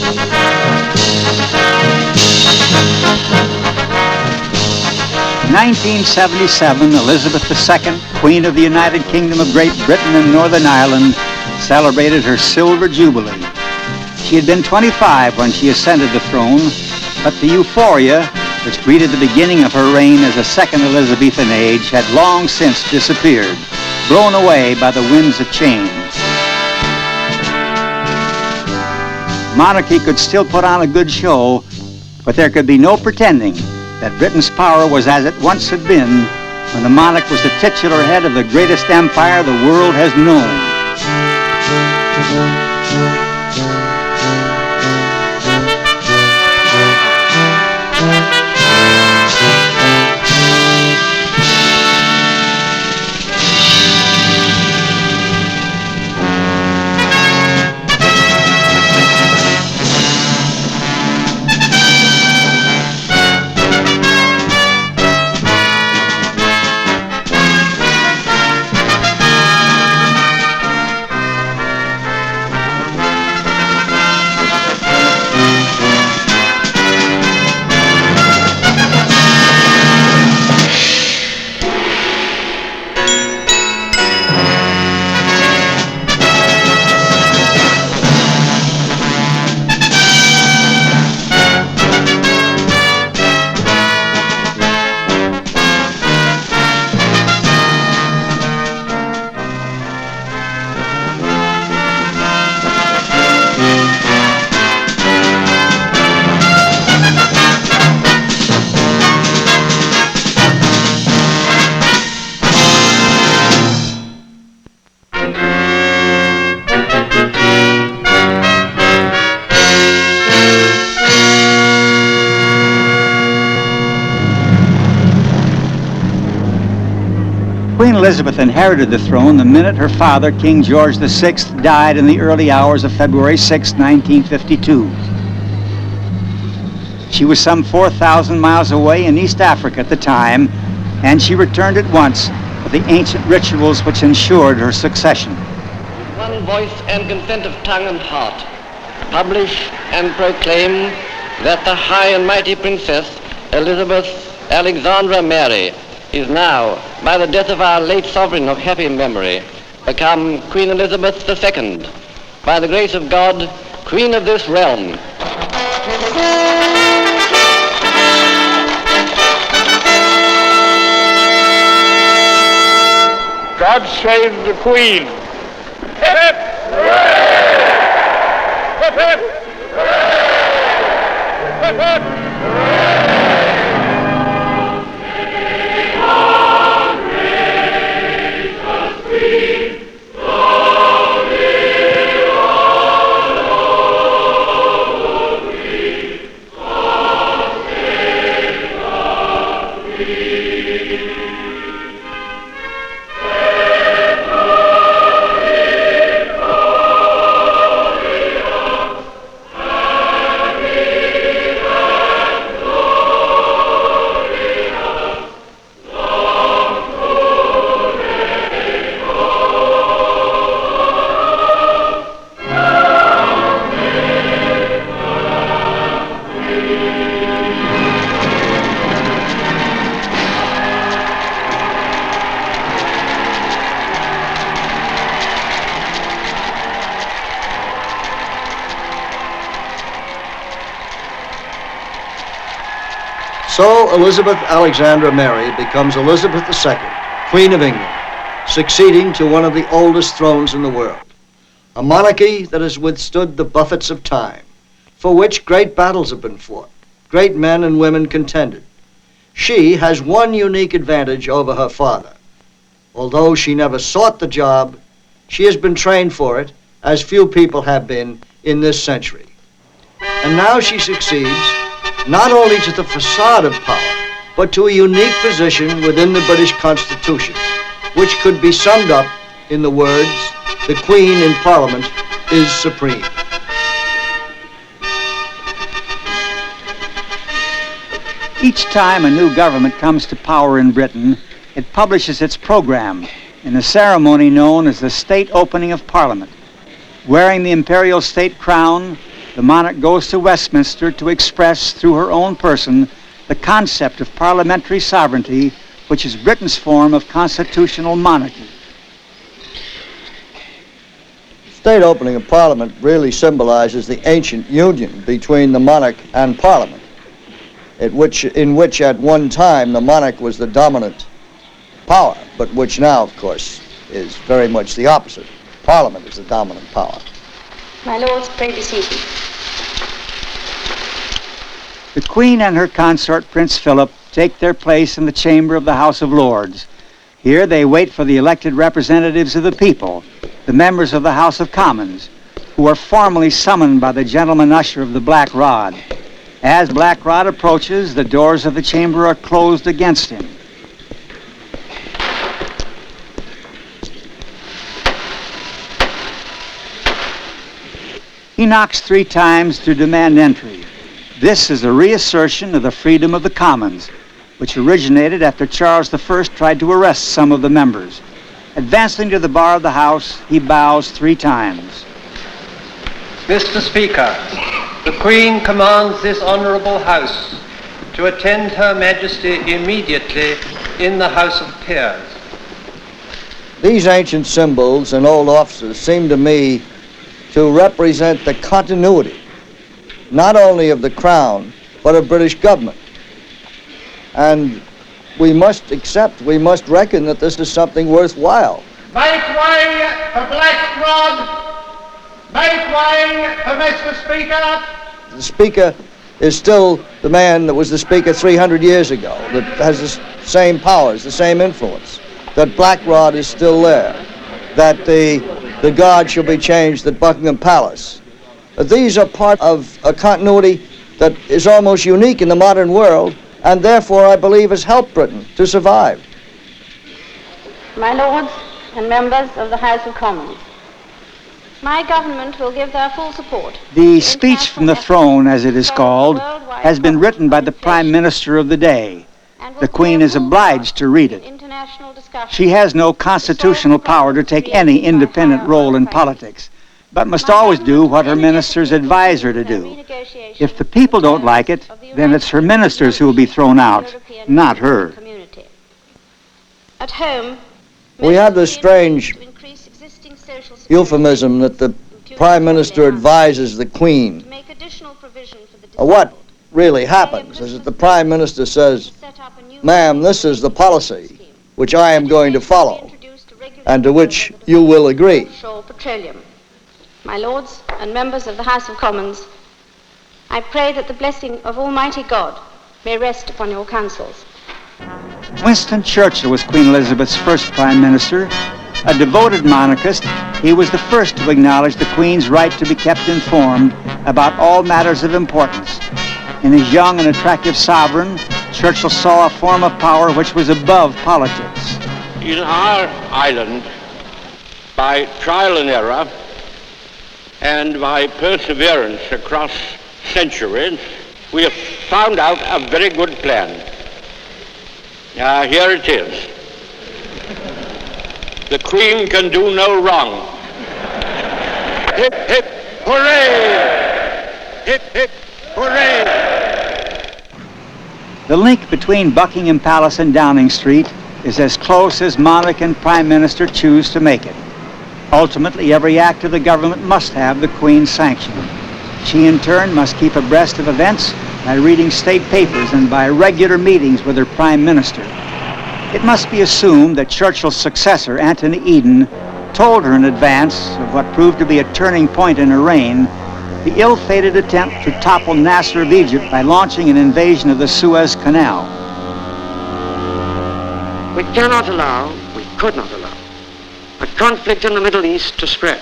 In 1977, Elizabeth II, Queen of the United Kingdom of Great Britain and Northern Ireland, celebrated her silver jubilee. She had been 25 when she ascended the throne, but the euphoria which greeted the beginning of her reign as a second Elizabethan age had long since disappeared, blown away by the winds of change. Monarchy could still put on a good show, but there could be no pretending that Britain's power was as it once had been when the monarch was the titular head of the greatest empire the world has known. Queen Elizabeth inherited the throne the minute her father, King George VI, died in the early hours of February 6, 1952. She was some 4,000 miles away in East Africa at the time, and she returned at once for the ancient rituals which ensured her succession. With one voice and consent of tongue and heart, publish and proclaim that the high and mighty Princess Elizabeth Alexandra Mary is now, by the death of our late sovereign of happy memory, become Queen Elizabeth II, by the grace of God, Queen of this realm. God save the Queen. Hip, hip! Hooray! Hip, hip! Hooray! Hip, hip! Hooray! So Elizabeth Alexandra Mary becomes Elizabeth II, Queen of England, succeeding to one of the oldest thrones in the world. A monarchy that has withstood the buffets of time, for which great battles have been fought, great men and women contended. She has one unique advantage over her father. Although she never sought the job, she has been trained for it, as few people have been in this century. And now she succeeds not only to the facade of power, but to a unique position within the British Constitution, which could be summed up in the words, "The Queen in Parliament is supreme." Each time a new government comes to power in Britain, it publishes its program in a ceremony known as the State Opening of Parliament. Wearing the imperial state crown, the monarch goes to Westminster to express through her own person the concept of parliamentary sovereignty, which is Britain's form of constitutional monarchy. State opening of Parliament really symbolizes the ancient union between the monarch and Parliament, in which at one time the monarch was the dominant power, but which now, of course, is very much the opposite. Parliament is the dominant power. My lords, pray be seated. The Queen and her consort, Prince Philip, take their place in the chamber of the House of Lords. Here they wait for the elected representatives of the people, the members of the House of Commons, who are formally summoned by the gentleman usher of the Black Rod. As Black Rod approaches, the doors of the chamber are closed against him. He knocks 3 times to demand entry. This is a reassertion of the freedom of the Commons, which originated after Charles I tried to arrest some of the members. Advancing to the bar of the House, he bows 3 times. Mr. Speaker, the Queen commands this honourable House to attend Her Majesty immediately in the House of Peers. These ancient symbols and old offices seem to me to represent the continuity, not only of the Crown, but of British government. And we must reckon that this is something worthwhile. Make way for Black Rod. Make way for Mr. Speaker. The Speaker is still the man that was the Speaker 300 years ago, that has the same powers, the same influence, that Black Rod is still there, that the guard shall be changed at Buckingham Palace. These are part of a continuity that is almost unique in the modern world, and therefore I believe has helped Britain to survive. My lords and members of the House of Commons, my government will give their full support. The speech from the throne, as it is called, has been written by the Prime Minister of the day. The Queen is obliged to read it. She has no constitutional power to take any independent role in politics, but must always do what her ministers advise her to do. If the people don't like it, then it's her ministers who will be thrown out, not her. At home, we have this strange euphemism that the Prime Minister advises the Queen. What really happens is that the Prime Minister says, "Ma'am, this is the policy which I am going to follow, and to which you will agree." My lords and members of the House of Commons, I pray that the blessing of Almighty God may rest upon your councils. Winston Churchill was Queen Elizabeth's first Prime Minister. A devoted monarchist, he was the first to acknowledge the Queen's right to be kept informed about all matters of importance. In his young and attractive sovereign, Churchill saw a form of power which was above politics. In our island, by trial and error, and by perseverance across centuries, we have found out a very good plan. Here it is. The Queen can do no wrong. Hip, hip, hooray! Hip, hip, hooray! The link between Buckingham Palace and Downing Street is as close as monarch and Prime Minister choose to make it. Ultimately, every act of the government must have the Queen's sanction. She, in turn, must keep abreast of events by reading state papers and by regular meetings with her Prime Minister. It must be assumed that Churchill's successor, Anthony Eden, told her in advance of what proved to be a turning point in her reign, the ill-fated attempt to topple Nasser of Egypt by launching an invasion of the Suez Canal. We cannot allow, we could not allow, a conflict in the Middle East to spread.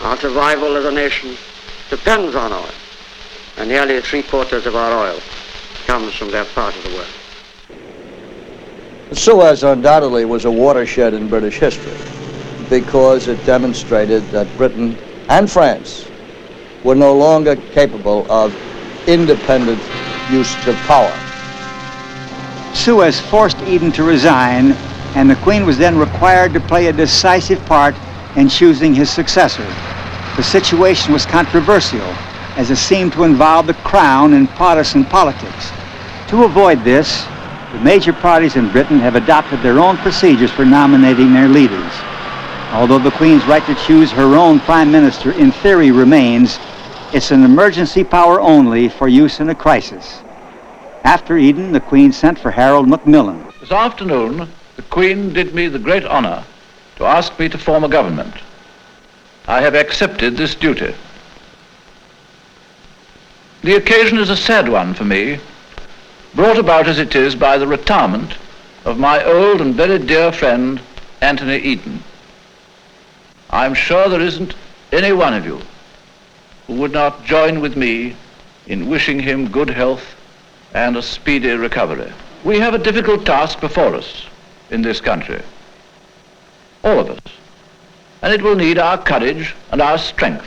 Our survival as a nation depends on oil, and nearly 3/4 of our oil comes from that part of the world. Suez undoubtedly was a watershed in British history because it demonstrated that Britain and France were no longer capable of independent use of power. Suez forced Eden to resign, and the Queen was then required to play a decisive part in choosing his successor. The situation was controversial, as it seemed to involve the crown in Protestant politics. To avoid this, the major parties in Britain have adopted their own procedures for nominating their leaders. Although the Queen's right to choose her own Prime Minister in theory remains, it's an emergency power only for use in a crisis. After Eden, the Queen sent for Harold Macmillan. This afternoon, the Queen did me the great honor to ask me to form a government. I have accepted this duty. The occasion is a sad one for me, brought about as it is by the retirement of my old and very dear friend, Anthony Eden. I'm sure there isn't any one of you who would not join with me in wishing him good health and a speedy recovery. We have a difficult task before us in this country, all of us, and it will need our courage and our strength.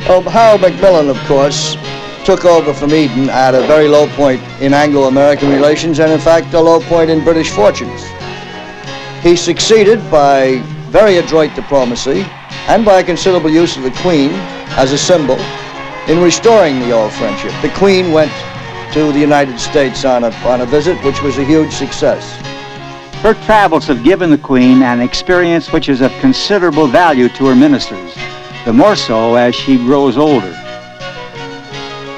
Well, Harold Macmillan, of course, took over from Eden at a very low point in Anglo-American relations and, in fact, a low point in British fortunes. He succeeded by very adroit diplomacy and by a considerable use of the Queen as a symbol in restoring the old friendship. The Queen went to the United States on a visit, which was a huge success. Her travels have given the Queen an experience which is of considerable value to her ministers, the more so as she grows older.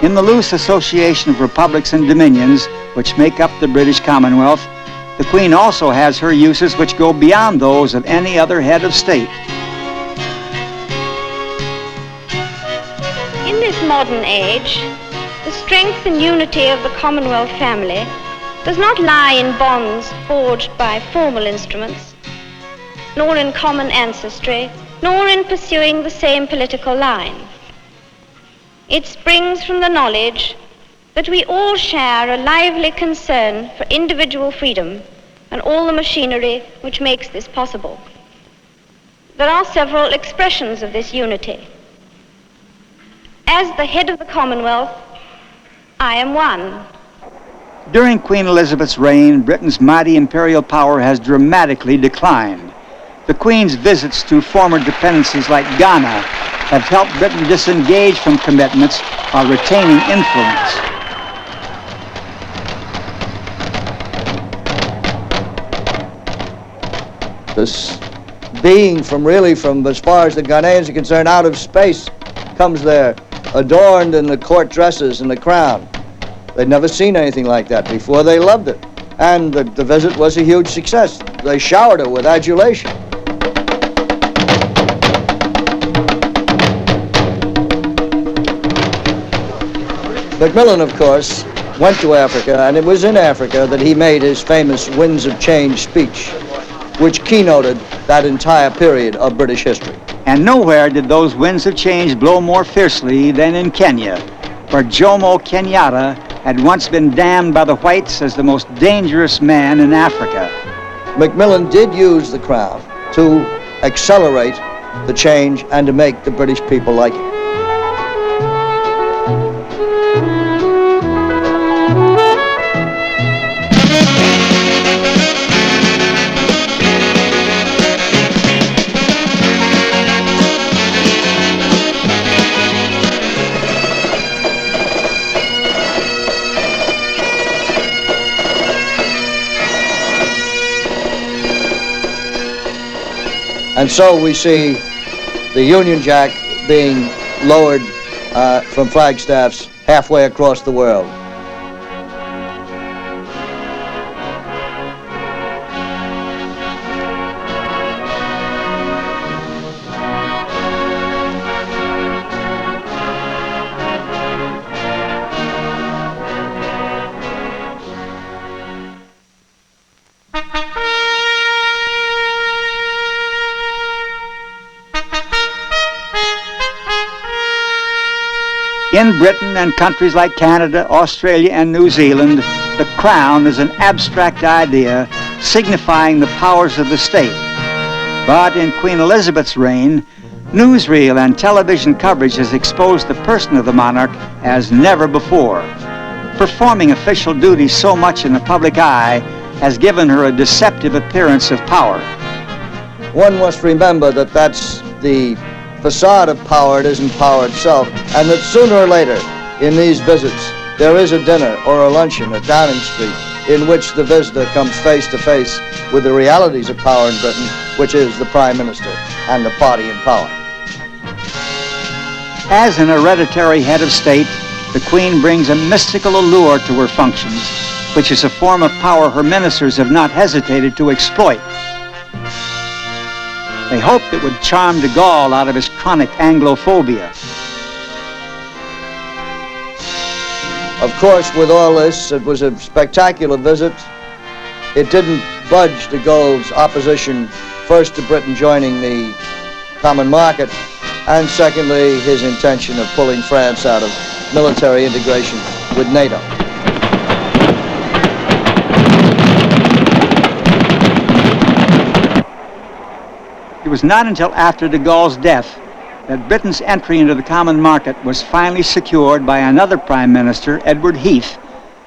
In the loose association of republics and dominions which make up the British Commonwealth, the Queen also has her uses which go beyond those of any other head of state. In this modern age, the strength and unity of the Commonwealth family does not lie in bonds forged by formal instruments, nor in common ancestry, nor in pursuing the same political line. It springs from the knowledge that we all share a lively concern for individual freedom and all the machinery which makes this possible. There are several expressions of this unity. As the head of the Commonwealth, I am one. During Queen Elizabeth's reign, Britain's mighty imperial power has dramatically declined. The Queen's visits to former dependencies like Ghana have helped Britain disengage from commitments while retaining influence. This being from as far as the Ghanaians are concerned, out of space, comes there, adorned in the court dresses and the crown. They'd never seen anything like that before. They loved it. And the visit was a huge success. They showered her with adulation. Macmillan, of course, went to Africa, and it was in Africa that he made his famous Winds of Change speech, which keynoted that entire period of British history. And nowhere did those winds of change blow more fiercely than in Kenya, where Jomo Kenyatta had once been damned by the whites as the most dangerous man in Africa. Macmillan did use the crown to accelerate the change and to make the British people like it. And so we see the Union Jack being lowered from flagstaffs halfway across the world. In Britain and countries like Canada, Australia, and New Zealand, the crown is an abstract idea signifying the powers of the state. But in Queen Elizabeth's reign, newsreel and television coverage has exposed the person of the monarch as never before. Performing official duties so much in the public eye has given her a deceptive appearance of power. One must remember that that's the facade of power, it isn't power itself, and that sooner or later in these visits there is a dinner or a luncheon at Downing Street in which the visitor comes face to face with the realities of power in Britain, which is the Prime Minister and the party in power. As an hereditary head of state, the Queen brings a mystical allure to her functions, which is a form of power her ministers have not hesitated to exploit. They hoped it would charm de Gaulle out of his chronic Anglophobia. Of course, with all this, it was a spectacular visit. It didn't budge de Gaulle's opposition, first to Britain joining the common market, and secondly, his intention of pulling France out of military integration with NATO. It was not until after de Gaulle's death that Britain's entry into the common market was finally secured by another Prime Minister, Edward Heath,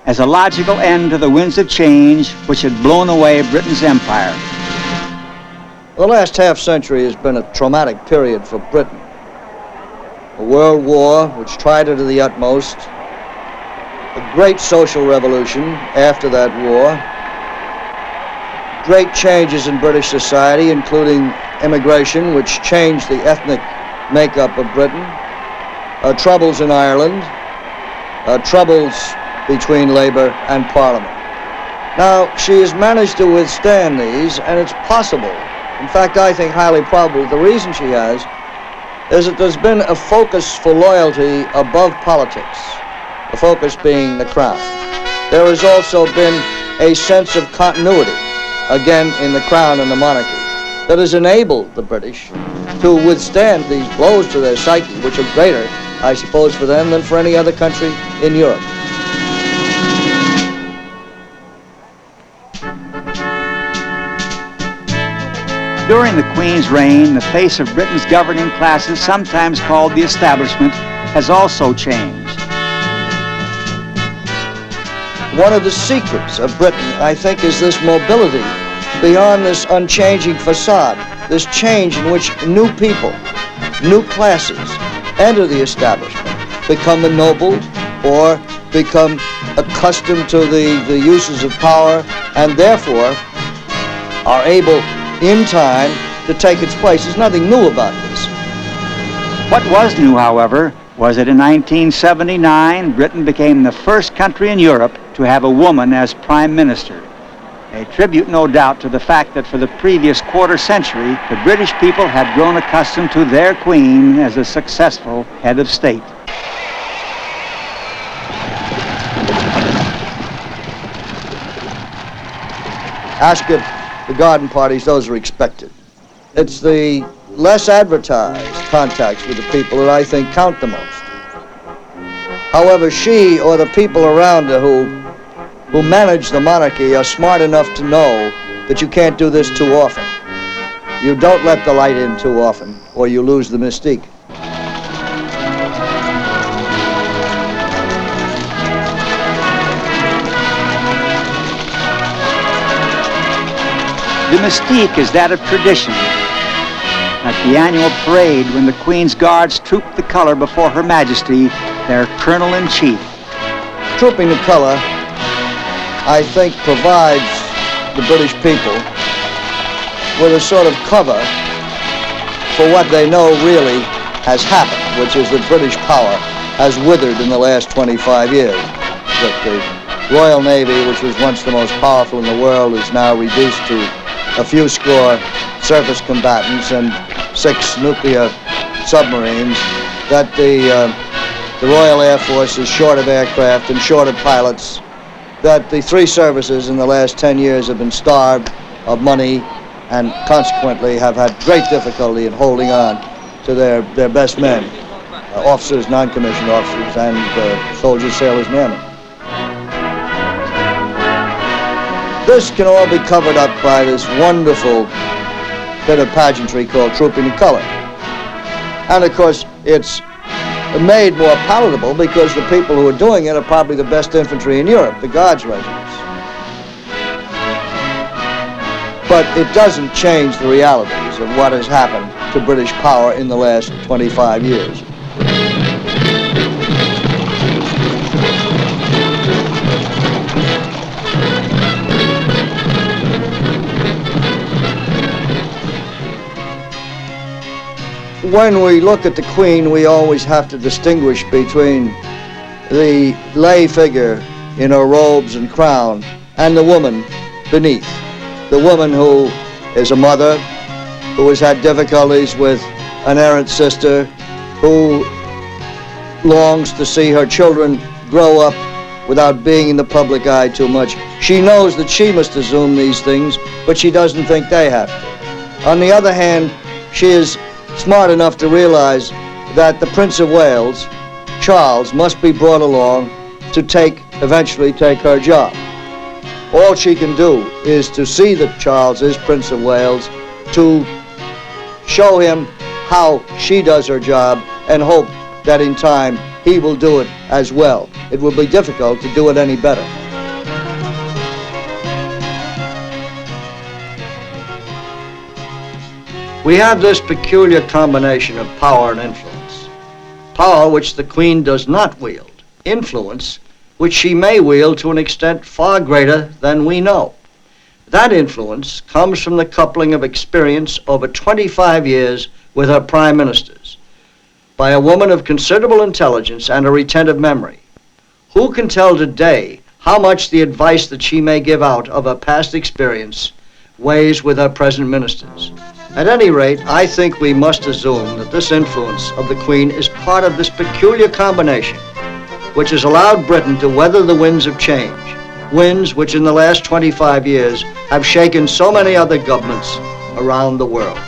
as a logical end to the winds of change which had blown away Britain's empire. The last half century has been a traumatic period for Britain. A world war which tried her to the utmost, a great social revolution after that war, great changes in British society, including immigration, which changed the ethnic makeup of Britain, troubles in Ireland, troubles between Labour and Parliament. Now, she has managed to withstand these, and it's possible, in fact, I think highly probable, the reason she has is that there's been a focus for loyalty above politics, the focus being the crown. There has also been a sense of continuity, again, in the crown and the monarchy, that has enabled the British to withstand these blows to their psyche, which are greater, I suppose, for them than for any other country in Europe. During the Queen's reign, the face of Britain's governing classes, sometimes called the establishment, has also changed. One of the secrets of Britain, I think, is this mobility beyond this unchanging facade, this change in which new people, new classes enter the establishment, become ennobled or become accustomed to the uses of power, and therefore are able in time to take its place. There's nothing new about this. What was new, however, was that in 1979, Britain became the first country in Europe to have a woman as Prime Minister. A tribute, no doubt, to the fact that for the previous quarter century, the British people had grown accustomed to their Queen as a successful head of state. Ask if the garden parties, those are expected. It's the less advertised contacts with the people that I think count the most. However, she or the people around her who manage the monarchy are smart enough to know that you can't do this too often. You don't let the light in too often, or you lose the mystique. The mystique is that of tradition. At the annual parade, when the Queen's Guards troop the color before Her Majesty, their Colonel-in-Chief. Trooping the color, I think, provides the British people with a sort of cover for what they know really has happened, which is that British power has withered in the last 25 years. That the Royal Navy, which was once the most powerful in the world, is now reduced to a few score surface combatants and 6 nuclear submarines, that the Royal Air Force is short of aircraft and short of pilots, that the 3 services in the last 10 years have been starved of money and consequently have had great difficulty in holding on to their best men, officers, non-commissioned officers, and soldiers, sailors, and airmen. This can all be covered up by this wonderful bit of pageantry called Trooping the Color. And of course, it's made more palatable because the people who are doing it are probably the best infantry in Europe, the Guards regiments. But it doesn't change the realities of what has happened to British power in the last 25 years. When we look at the Queen, we always have to distinguish between the lay figure in her robes and crown and the woman beneath. The woman who is a mother, who has had difficulties with an errant sister, who longs to see her children grow up without being in the public eye too much. She knows that she must assume these things, but she doesn't think they have to. On the other hand, she is smart enough to realize that the Prince of Wales, Charles, must be brought along to eventually take her job. All she can do is to see that Charles is Prince of Wales, to show him how she does her job, and hope that in time he will do it as well. It will be difficult to do it any better. We have this peculiar combination of power and influence. Power which the Queen does not wield. Influence which she may wield to an extent far greater than we know. That influence comes from the coupling of experience over 25 years with her prime ministers by a woman of considerable intelligence and a retentive memory. Who can tell today how much the advice that she may give out of her past experience weighs with her present ministers? At any rate, I think we must assume that this influence of the Queen is part of this peculiar combination which has allowed Britain to weather the winds of change, winds which in the last 25 years have shaken so many other governments around the world.